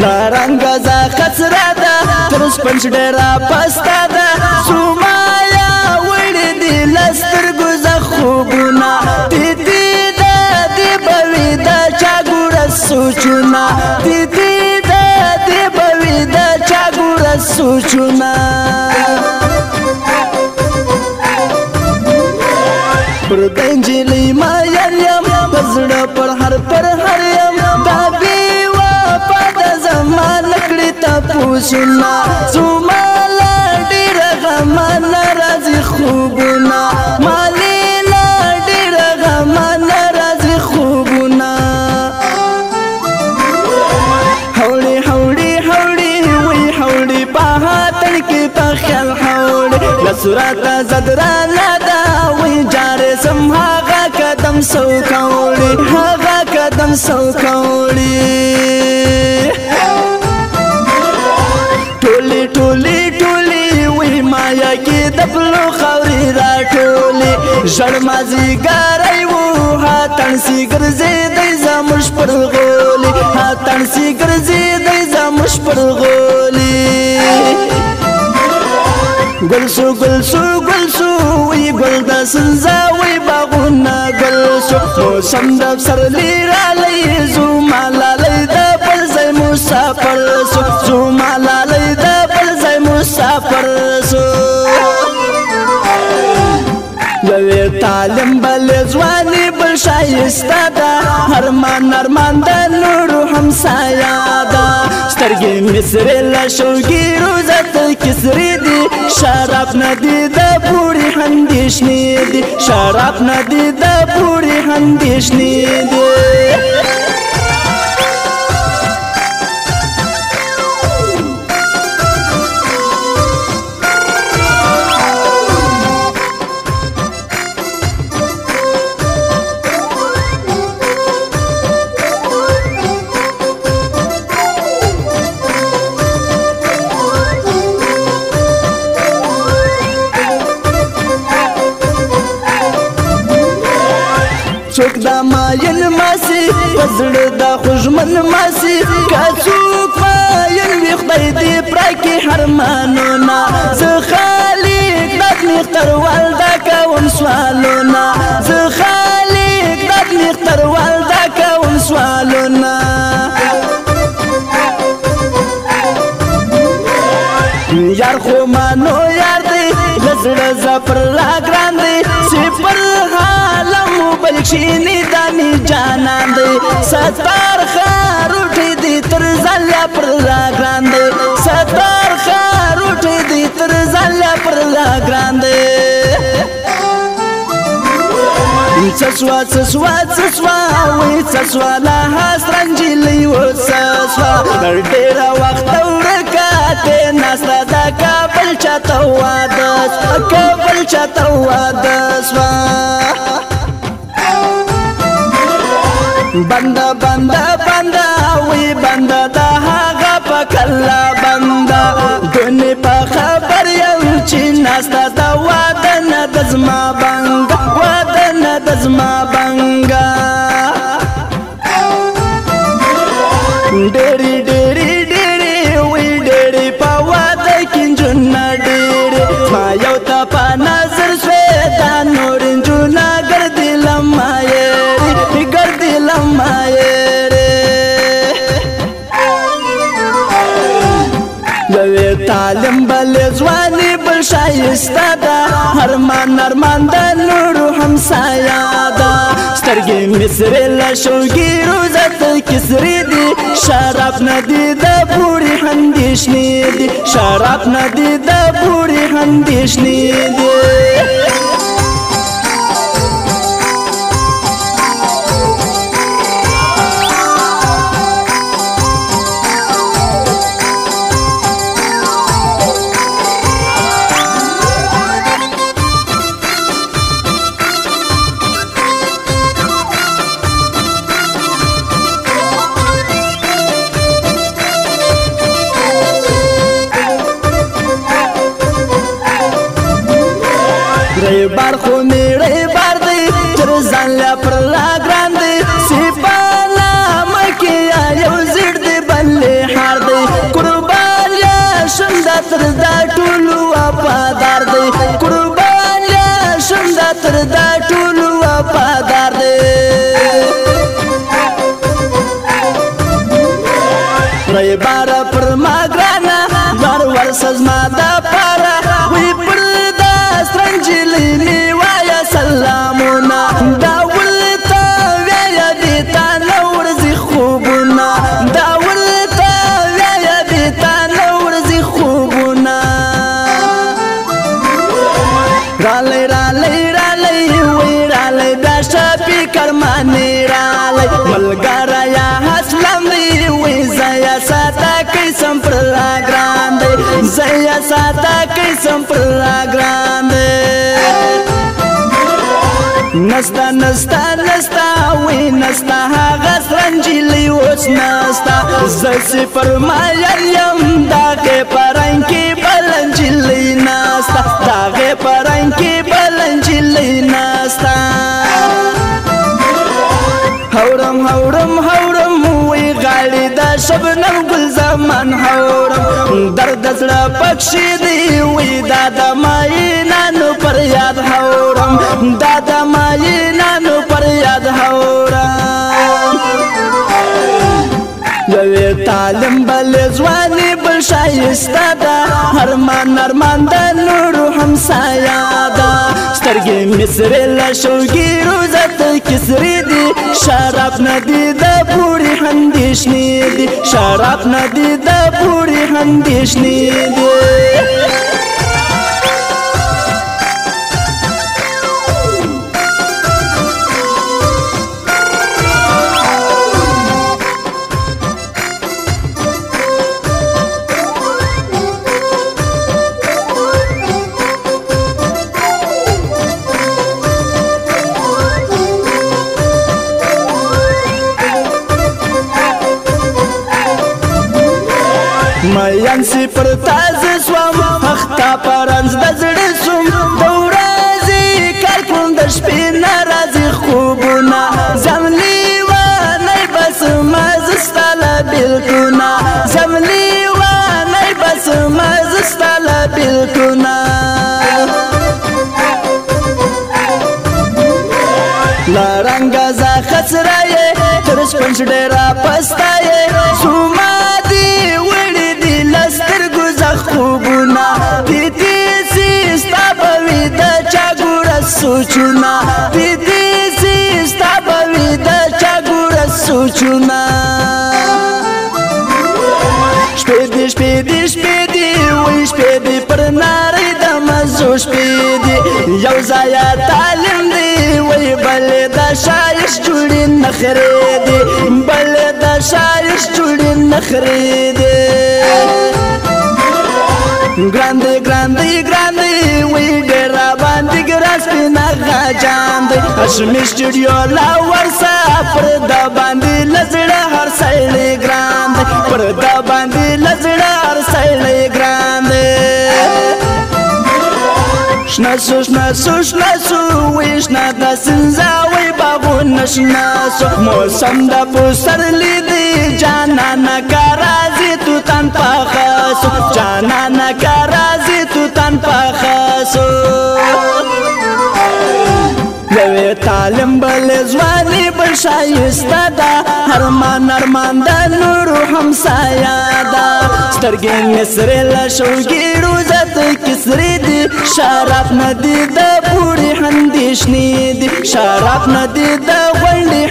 لارنګه ځا خسره ده تر سپنج ډېره پسته ده زمایا وړې دي له سترګو زه خوبونه تیتي ده دې به وي د چا ګوره سوچونه تیتي ده دې به وي د چا ګوره سوچونه پر د نجلۍ ماین یم په زړه پر هر یم دا بې وفا ده زما نه کړي تپوسونه زما له ډېره غمه نه راځي خوبونه مالې له ډېره غمه نه راځي خوبونه هوړې هوړې هوړې وی هوړې په هاتن کې په خیال هوړې له صورته زدرانه ده وی جارې سم هغه قدم سو کوړې هغه قدم سو کوړې ټولې ټولې ټولې وی مایا کې د پلو خاورې راټولې ژړ مازدیګری و هاتن سي ګرځېدی زموږ پر غولې هاتن سي ګرځېدی زموږ پر غولې ګل شو ګل شو ګل شو وی ګل د سنځه وی باغونه ګل شو موسم د پسرلي رالی زما لالی د بل ځای مسافر شو زما لالی د بل ځای مسافر شو یوې تعلیم بلې ځواني بل ښایسته ده ارمان ارمان د نورو همسایه ده سترګې مې سرې له شوګیرو زته کې سرې دي شراب نه دي د پوړې اندېښنې دي شراب نه دي د پوړې اندېښنې دي څوک دا ماین ماسي په زړه دا خوږمن ماسي که څوک ماین وي خدای دې پراکي حرمانونه زه خالق داد نختروال دا کوم سوالونه زه خالق داد نختروال دا کوم سوالونه یار خو مانو یار دی له زړه زفر راګران دی چې پر بلکشینی دانی جانان دی ستار خار اٹھی دی تر زلیا پر لاگران دی ستار خار اٹھی دی تر زلیا پر لاگران دی سسوا سسوا سسوا وی سسوا لا حسرنجی لیو سسوا در ډیرا وخت ورکاته ناستا دا کابل چاته وادس کابل چاته وادس بندا بندا بندا وی بندا دا هغه پکلا بندا دنه په خبر یو چې ناستا دا واده نه د زما بنګا واده نه د زما بنګا ډېری ډېری ډېری وی ډېری په واده کې جنہ ډېری ما یو تا په نظر سوې دا نور جنہ ګرځي لمایې ګرځي لمایې یوې تعلیم بلې ځواني بل ښایسته ده ارمان ارمان د نورو همسایه ده سترګې مې سرې له شوګیرو زته کې سرې دي شراب نه دي د پوړې اندېښنې دي شراب نه دي د پوړې اندېښنې دي بار خو میړې بار دی تر ځان لا پر لا ګران دی سپانا مکه یو زړه دی بلې سرای بارا پر ما گرانا بار ورسز ما دا پارا وی پر دا سترنجلی نیوایا سلامونا دا ولتا ویا دیتا نورزی خوبونا دا ولتا ویا دیتا نورزی خوبونا رالی رالی رالی وی رالی دا شپی کرمانی رالی ملگارا یا حسلم دی وی زیا ساتا کسم پر آگران دی زیا ساتا کسم پر آگران دی نستا نستا نستا وی نستا هاغس رنجیلی وچ نستا زسی فرمایر یم داغی پرنکی بلنجیلی نستا داغی پرنکی بلنجیلی نستا هورم هورم هورم وی غالی دا شبنم گل زمان هورم درد زړه پکشی دی وی دادا مای نانو پر یاد هورم دادا مای نانو پر یاد هورم یوی تعلیم بل ځواني بل شایسته ده ارمان ارمان د نورو همسایا ده سترګې مصرې له شوګیرو زت کسرې دي شراب ندی د پوری اندیشنې دي شراب ندی د پوری اندیشنې دي مین سی پر تاز سوم اختا پرنز دزړه سوم دورازی کال کوم د شپې ناراضي خوبونه زملی و نه بس مزستاله بالکونه زملی و نه بس مزستاله بالکونه لا رنگ ز خسرای تر سپنج ډیرا پستای سوما خوبونا دیدی سیستا بوی دا چاگور سوچونا دیدی سیستا بوی دا چاگور سوچونا شپیدی شپیدی شپیدی وی شپیدی پر ناری دا مزو شپیدی یو زایا تعلیم دی وی بل دا شایش جوڑی نخری دی بل دا شایش جوڑی نخری دی Grande, grande, grande, we dera bandi gras pina gajande. Ashmi studio la warsa, parda bandi lazda har saile grande, parda bandi lazda har saile grande. Shnasu, shnasu, shnasu, wishna da sinza, we bagun shnasu. Mosam da pusar lidi, jana na karazi tu tan pakhasu, jana na karazi tu tan pakhasu. یوی تعلیم بل ځواني بل شایسته ده ارمان ارمان د نورو همسایا ده سترګې مصرې له شوګیرو زت کسرې دي شراب ندی د پوری اندیشنې دي شراب ندی د غونډې